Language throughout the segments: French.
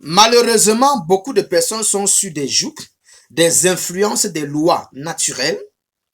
Malheureusement, beaucoup de personnes sont sur des jougs, des influences des lois naturelles,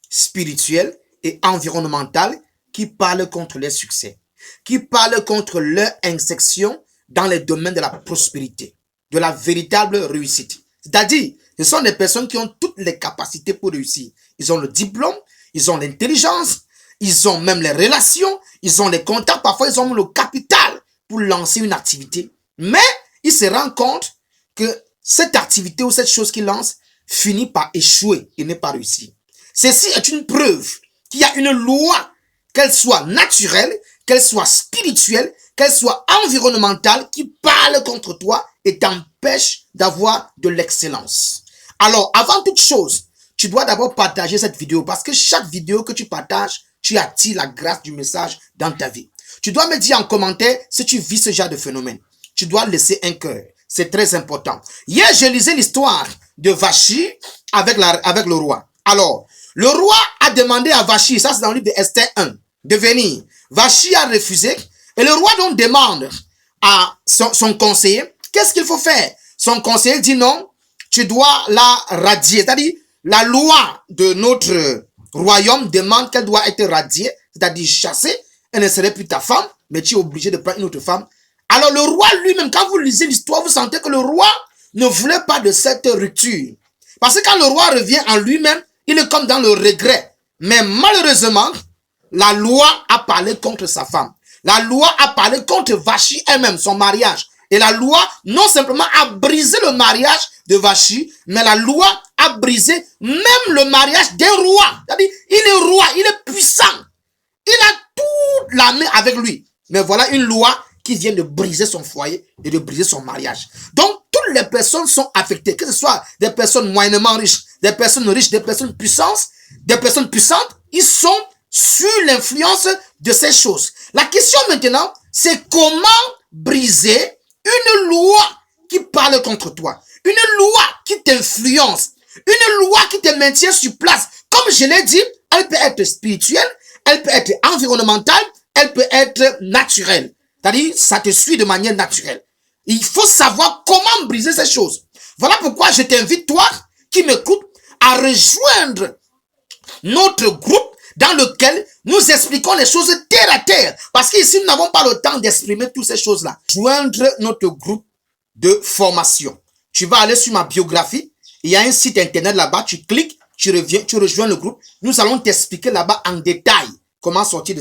spirituelles et environnementales qui parlent contre leur succès, qui parlent contre leur insertion dans les domaines de la prospérité, de la véritable réussite. C'est-à-dire, ce sont des personnes qui ont toutes les capacités pour réussir. Ils ont le diplôme, ils ont l'intelligence, ils ont même les relations, ils ont les contacts, parfois ils ont le capital pour lancer une activité. Mais ils se rendent compte que cette activité ou cette chose qu'ils lancent finit par échouer et n'est pas réussie. Ceci est une preuve qu'il y a une loi, qu'elle soit naturelle, qu'elle soit spirituelle, qu'elle soit environnementale, qui parle contre toi et t'empêche d'avoir de l'excellence. Alors, avant toute chose, tu dois d'abord partager cette vidéo parce que chaque vidéo que tu partages, tu attires la grâce du message dans ta vie. Tu dois me dire en commentaire si tu vis ce genre de phénomène. Tu dois laisser un cœur. C'est très important. Hier, je lisais l'histoire de Vachi avec le roi. Alors, le roi a demandé à Vachi, ça c'est dans le livre de Esther 1, de venir. Vachi a refusé et le roi donc demande à son conseiller, qu'est-ce qu'il faut faire? Son conseiller dit non, tu dois la radier. C'est-à-dire, la loi de notre royaume demande qu'elle doit être radiée, c'est-à-dire chassée. Elle ne serait plus ta femme, mais tu es obligé de prendre une autre femme. Alors le roi lui-même, quand vous lisez l'histoire, vous sentez que le roi ne voulait pas de cette rupture. Parce que quand le roi revient en lui-même, il est comme dans le regret. Mais malheureusement, la loi a parlé contre sa femme. La loi a parlé contre Vachi elle-même, son mariage. Et la loi, non simplement a brisé le mariage de Vachi, mais la loi a brisé même le mariage des rois. C'est-à-dire, il est roi, il est puissant. Il a toute la main avec lui. Mais voilà une loi qui vient de briser son foyer et de briser son mariage. Donc, toutes les personnes sont affectées, que ce soit des personnes moyennement riches, des personnes puissantes, ils sont sur l'influence de ces choses. La question maintenant, c'est comment briser une loi qui parle contre toi, une loi qui t'influence, une loi qui te maintient sur place. Comme je l'ai dit, elle peut être spirituelle, elle peut être environnementale, elle peut être naturelle. C'est-à-dire, ça te suit de manière naturelle. Il faut savoir comment briser ces choses. Voilà pourquoi je t'invite, toi, qui m'écoutes, à rejoindre notre groupe dans lequel nous expliquons les choses terre à terre. Parce qu'ici, nous n'avons pas le temps d'exprimer toutes ces choses-là. Joindre notre groupe de formation. Tu vas aller sur ma biographie. Il y a un site internet là-bas. Tu cliques, tu rejoins le groupe. Nous allons t'expliquer là-bas en détail comment sortir de